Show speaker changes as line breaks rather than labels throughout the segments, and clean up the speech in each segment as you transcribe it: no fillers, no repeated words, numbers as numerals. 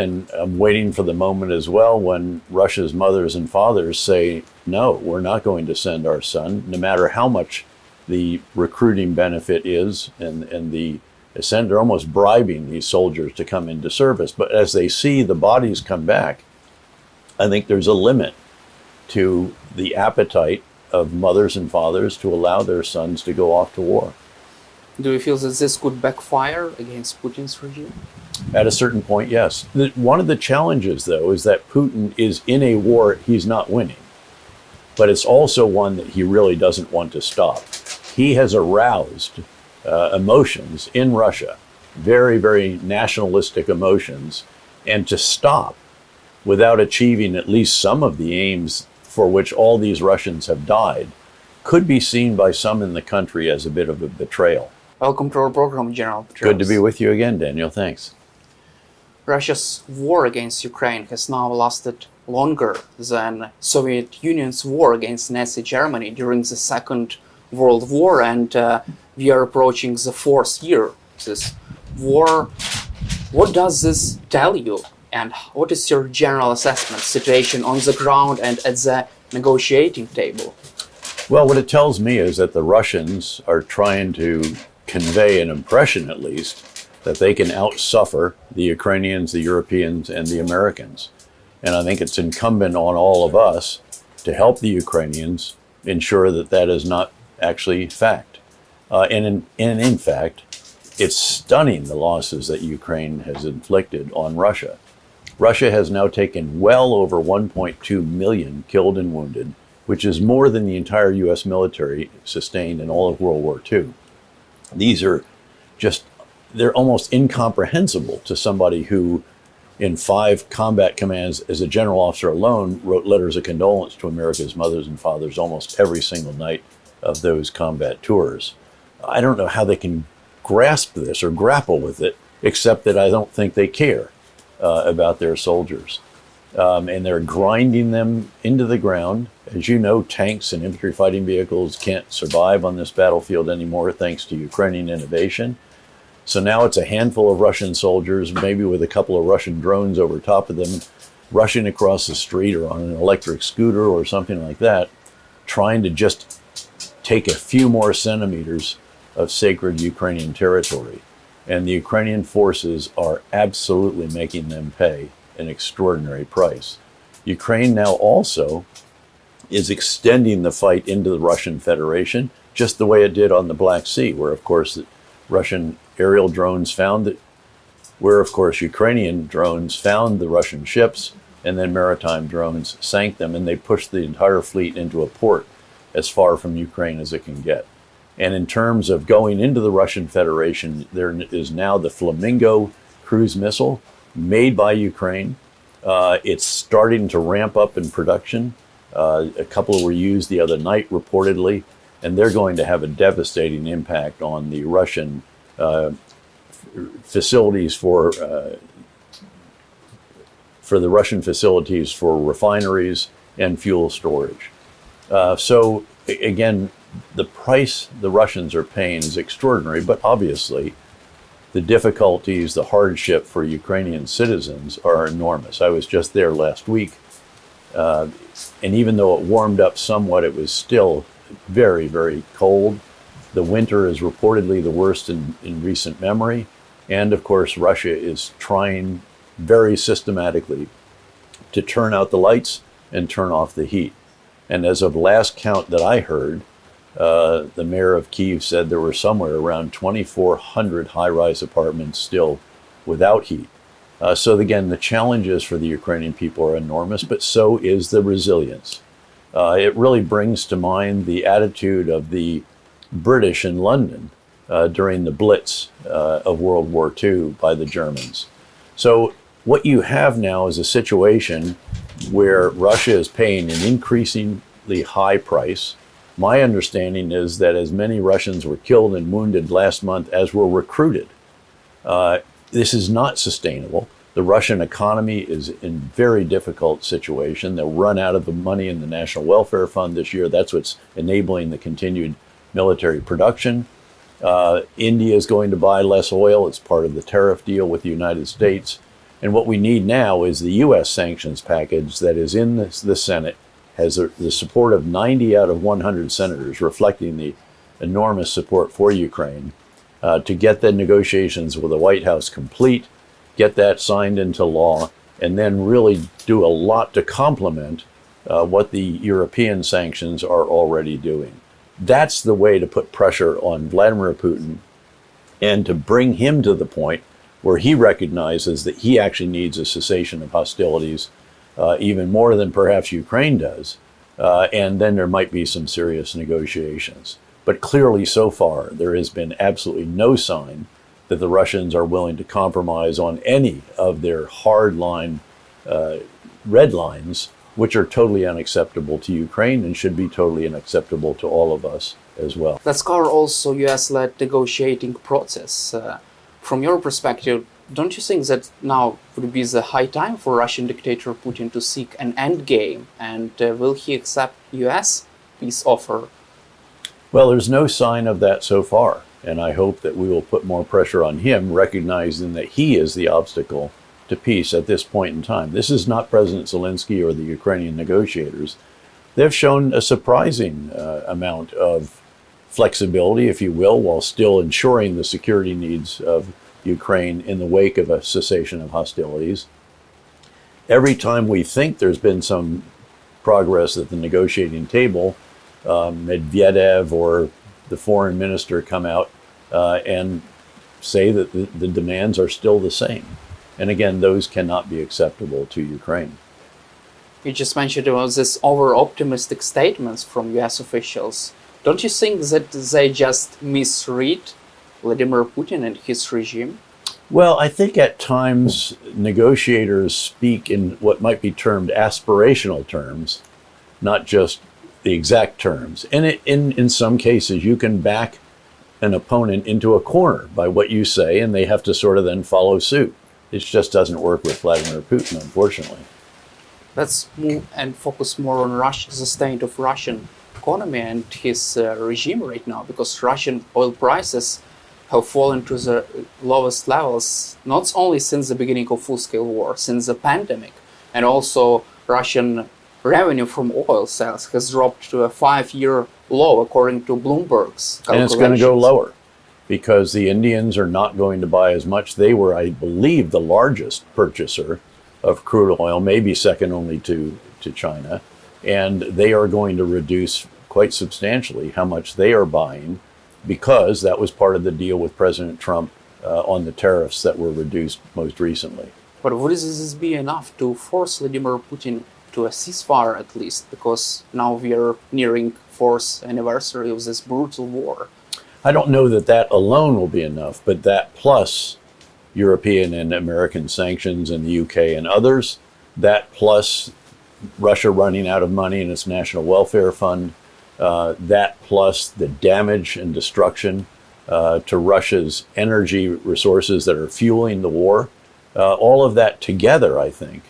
and I'm waiting for the moment as well when Russia's mothers and fathers say, no, we're not going to send our son, no matter how much the recruiting benefit is, and the they're almost bribing these soldiers to come into service. But as they see the bodies come back, I think there's a limit to the appetite of mothers and fathers to allow their sons to go off to war.
Do you feel that this could backfire against Putin's regime?
At a certain point, yes. One of the challenges, though, is that Putin is in a war he's not winning. But it's also one that he really doesn't want to stop. He has aroused emotions in Russia, very, very nationalistic emotions, and to stop without achieving at least some of the aims for which all these Russians have died could be seen by some in the country as a bit of a betrayal.
Welcome to our program, General Petraeus.
Good to be with you again, Daniel. Thanks.
Russia's war against Ukraine has now lasted longer than Soviet Union's war against Nazi Germany during the Second World War, and we are approaching the fourth year of this war. What does this tell you, and what is your general assessment situation on the ground and at the negotiating table?
Well, what it tells me is that the Russians are trying to convey an impression, at least, that they can outsuffer the Ukrainians, the Europeans, and the Americans. And I think it's incumbent on all of us to help the Ukrainians ensure that that is not actually fact. And in fact, it's stunning the losses that Ukraine has inflicted on Russia. Russia has now taken well over 1.2 million killed and wounded, which is more than the entire U.S. military sustained in all of World War II. These are just, they're almost incomprehensible to somebody who, in 5 combat commands as a general officer alone, wrote letters of condolence to America's mothers and fathers almost every single night of those combat tours. I don't know how they can grasp this or grapple with it, except that I don't think they care about their soldiers. And they're grinding them into the ground. As you know, tanks and infantry fighting vehicles can't survive on this battlefield anymore thanks to Ukrainian innovation. So now it's a handful of Russian soldiers, maybe with a couple of Russian drones over top of them, rushing across the street or on an electric scooter or something like that, trying to just take a few more centimeters of sacred Ukrainian territory. And the Ukrainian forces are absolutely making them pay an extraordinary price. Ukraine now also is extending the fight into the Russian Federation, just the way it did on the Black Sea, where, of course, the Russian aerial drones found it, where, of course, Ukrainian drones found the Russian ships, and then maritime drones sank them, and they pushed the entire fleet into a port as far from Ukraine as it can get. And in terms of going into the Russian Federation, there is now the Flamingo cruise missile made by Ukraine. It's starting to ramp up in production. A couple were used the other night, reportedly, and they're going to have a devastating impact on the Russian facilities for the Russian facilities for refineries and fuel storage. So again, the price the Russians are paying is extraordinary, but obviously the difficulties, the hardship for Ukrainian citizens are enormous. I was just there last week, and even though it warmed up somewhat, it was still very, very cold. The winter is reportedly the worst in recent memory. And of course, Russia is trying very systematically to turn out the lights and turn off the heat. And as of last count that I heard, the mayor of Kyiv said there were somewhere around 2,400 high-rise apartments still without heat. So again, the challenges for the Ukrainian people are enormous, but so is the resilience. It really brings to mind the attitude of the British in London during the Blitz of World War II by the Germans. So what you have now is a situation where Russia is paying an increasingly high price. My understanding is that as many Russians were killed and wounded last month as were recruited. This is not sustainable. The Russian economy is in a very difficult situation. They'll run out of the money in the National Welfare Fund this year. That's what's enabling the continued military production. India is going to buy less oil. It's part of the tariff deal with the United States. And what we need now is the U.S. sanctions package that is in the Senate, has the support of 90 out of 100 senators, reflecting the enormous support for Ukraine, to get the negotiations with the White House complete, get that signed into law, and then really do a lot to complement what the European sanctions are already doing. That's the way to put pressure on Vladimir Putin and to bring him to the point where he recognizes that he actually needs a cessation of hostilities, even more than perhaps Ukraine does. And then there might be some serious negotiations. But clearly so far, there has been absolutely no sign that the Russians are willing to compromise on any of their hard-line red lines, which are totally unacceptable to Ukraine and should be totally unacceptable to all of us as well.
Let's cover also US-led negotiating process. From your perspective, don't you think that now would be the high time for Russian dictator Putin to seek an endgame? And will he accept US peace offer?
Well, there's no sign of that so far. And I hope that we will put more pressure on him, recognizing that he is the obstacle to peace at this point in time. This is not President Zelensky or the Ukrainian negotiators. They've shown a surprising amount of flexibility, if you will, while still ensuring the security needs of Ukraine in the wake of a cessation of hostilities. Every time we think there's been some progress at the negotiating table, Medvedev or the foreign minister come out and say that the demands are still the same. And again, those cannot be acceptable to Ukraine.
You just mentioned about this over-optimistic statements from US officials. Don't you think that they just misread Vladimir Putin and his regime?
Well, I think at times negotiators speak in what might be termed aspirational terms, not just the exact terms. And in some cases, you can back an opponent into a corner by what you say, and they have to sort of then follow suit. It just doesn't work with Vladimir Putin, unfortunately.
Let's move and focus more on the state of Russian economy and his regime right now, because Russian oil prices have fallen to the lowest levels, not only since the beginning of full-scale war, since the pandemic, and also Russian revenue from oil sales has dropped to a 5-year low, according to Bloomberg's calculations.
And it's going to go lower because the Indians are not going to buy as much. They were, I believe, the largest purchaser of crude oil, maybe second only to China. And they are going to reduce quite substantially how much they are buying, because that was part of the deal with President Trump on the tariffs that were reduced most recently.
But would this be enough to force Vladimir Putin to a ceasefire at least? Because now we are nearing 4th anniversary of this brutal war.
I don't know that that alone will be enough, but that plus European and American sanctions in the UK and others, that plus Russia running out of money in its national welfare fund, that plus the damage and destruction to Russia's energy resources that are fueling the war, all of that together, I think,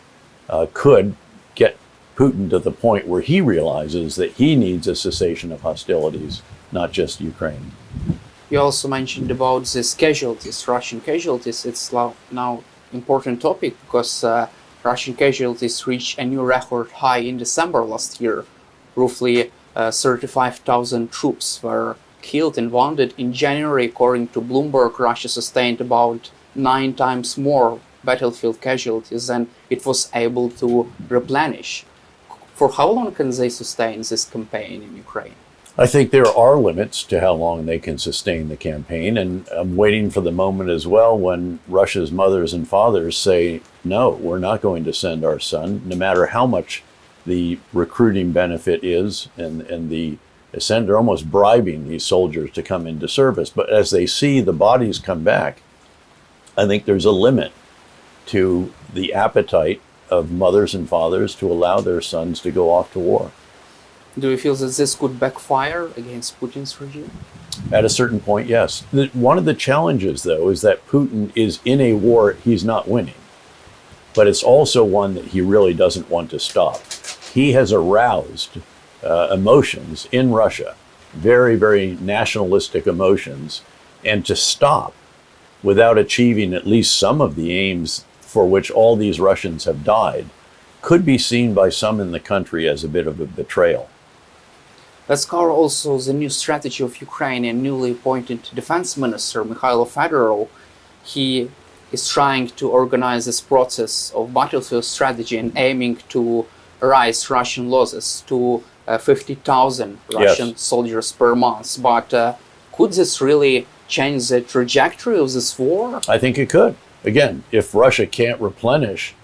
could get Putin to the point where he realizes that he needs a cessation of hostilities, not just Ukraine.
You also mentioned about these casualties, Russian casualties. It's now important topic because Russian casualties reached a new record high in December last year. Roughly 35,000 troops were killed and wounded. In January, according to Bloomberg, Russia sustained about 9 times more battlefield casualties than it was able to replenish. For how long can they sustain this campaign in Ukraine?
I think there are limits to how long they can sustain the campaign, and I'm waiting for the moment as well when Russia's mothers and fathers say, no, we're not going to send our son, no matter how much the recruiting benefit is, and they're almost bribing these soldiers to come into service. But as they see the bodies come back, I think there's a limit to the appetite of mothers and fathers to allow their sons to go off to war.
Do you feel that this could backfire against Putin's regime?
At a certain point, yes. One of the challenges, though, is that Putin is in a war he's not winning. But it's also one that he really doesn't want to stop. He has aroused emotions in Russia, very, very nationalistic emotions, and to stop without achieving at least some of the aims for which all these Russians have died could be seen by some in the country as a bit of a betrayal.
Let's cover also the new strategy of Ukraine and newly appointed defense minister Mikhailo Fedorov. He is trying to organize this process of battlefield strategy and aiming to raise Russian losses to 50,000 Russian soldiers per month. But could this really change the trajectory of this war?
I think it could. Again, if Russia can't replenish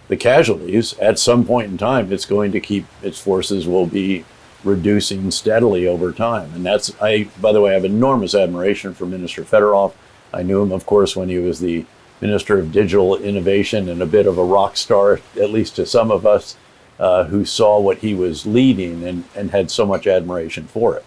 the casualties, at some point in time, it's going to keep, its forces will be reducing steadily over time. And that's, by the way, I have enormous admiration for Minister Fedorov. I knew him, of course, when he was the Minister of Digital Innovation and a bit of a rock star, at least to some of us who saw what he was leading and had so much admiration for it.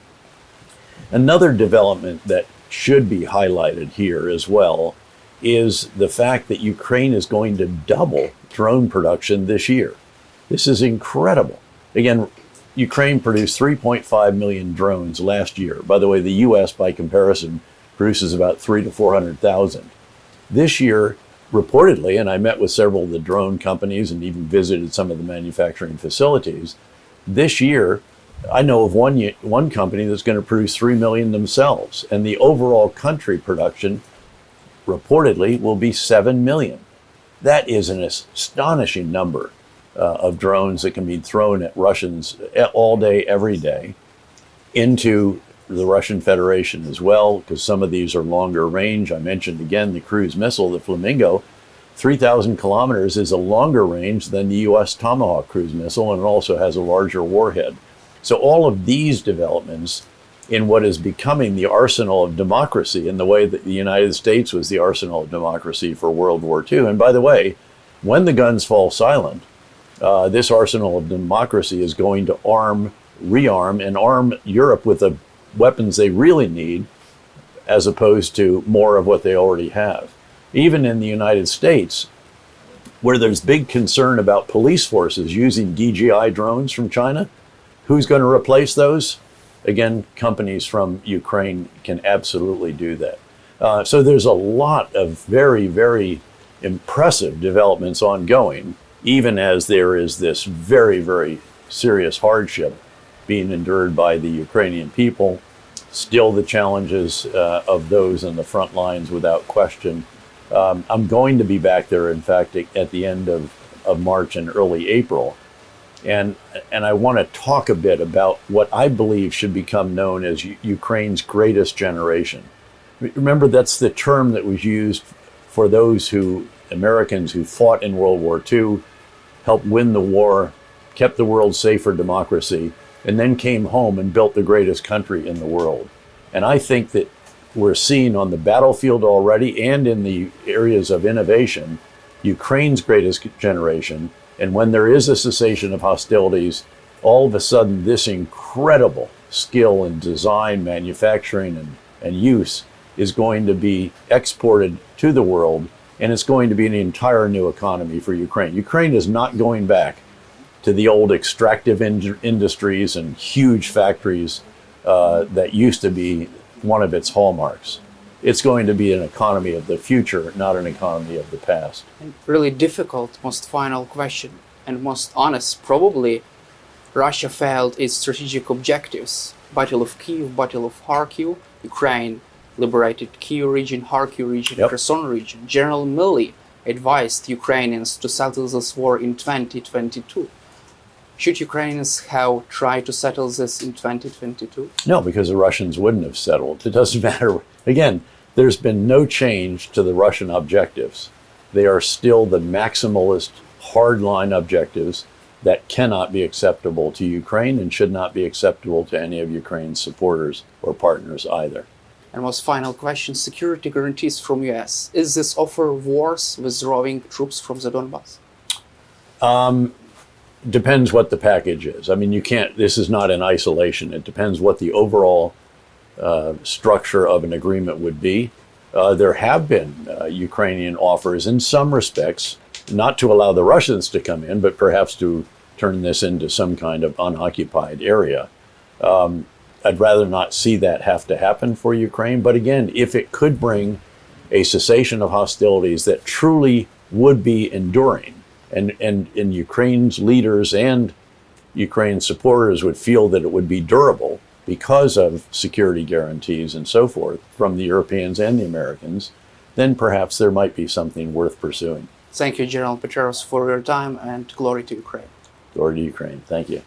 Another development that should be highlighted here as well is the fact that Ukraine is going to double drone production this year. This is incredible. Again, Ukraine produced 3.5 million drones last year. By the way, the US, by comparison, produces about 300,000 to 400,000. This year, reportedly, and I met with several of the drone companies and even visited some of the manufacturing facilities, this year, I know of one company that's going to produce 3 million themselves, and the overall country production reportedly will be 7 million. That is an astonishing number of drones that can be thrown at Russians all day, every day, into the Russian Federation as well, because some of these are longer range. I mentioned again the cruise missile, the Flamingo, 3,000 kilometers is a longer range than the US Tomahawk cruise missile, and it also has a larger warhead. So all of these developments in what is becoming the arsenal of democracy, in the way that the United States was the arsenal of democracy for World War II. And by the way, when the guns fall silent, this arsenal of democracy is going to rearm and arm Europe with the weapons they really need, as opposed to more of what they already have. Even in the United States, where there's big concern about police forces using DJI drones from China, who's going to replace those? Again, companies from Ukraine can absolutely do that. So there's a lot of very, very impressive developments ongoing, even as there is this very, very serious hardship being endured by the Ukrainian people. Still the challenges of those in the front lines, without question. I'm going to be back there, in fact, at the end of March and early April. And I want to talk a bit about what I believe should become known as Ukraine's greatest generation. Remember, that's the term that was used for those Americans who fought in World War II, helped win the war, kept the world safe for democracy, and then came home and built the greatest country in the world. And I think that we're seeing on the battlefield already, and in the areas of innovation, Ukraine's greatest generation. And when there is a cessation of hostilities, all of a sudden this incredible skill in design, manufacturing, and use is going to be exported to the world, and it's going to be an entire new economy for Ukraine. Ukraine is not going back to the old extractive industries and huge factories that used to be one of its hallmarks. It's going to be an economy of the future, not an economy of the past.
And really difficult, most final question, and most honest, probably, Russia failed its strategic objectives. Battle of Kyiv, Battle of Kharkiv, Ukraine liberated Kyiv region, Kharkiv region, Kherson region. General Milley advised Ukrainians to settle this war in 2022. Should Ukrainians have tried to settle this in 2022?
No, because the Russians wouldn't have settled. It doesn't matter. Again, there's been no change to the Russian objectives. They are still the maximalist, hardline objectives that cannot be acceptable to Ukraine and should not be acceptable to any of Ukraine's supporters or partners either.
And most final question, security guarantees from US. Is this offer worse withdrawing troops from the Donbass?
Depends what the package is. I mean, this is not in isolation. It depends what the overall structure of an agreement would be. There have been Ukrainian offers in some respects, not to allow the Russians to come in, but perhaps to turn this into some kind of unoccupied area. I'd rather not see that have to happen for Ukraine. But again, if it could bring a cessation of hostilities that truly would be enduring, and Ukraine's leaders and Ukraine supporters would feel that it would be durable because of security guarantees and so forth from the Europeans and the Americans, then perhaps there might be something worth pursuing.
Thank you, General Petraeus, for your time, and glory to Ukraine.
Glory to Ukraine. Thank you.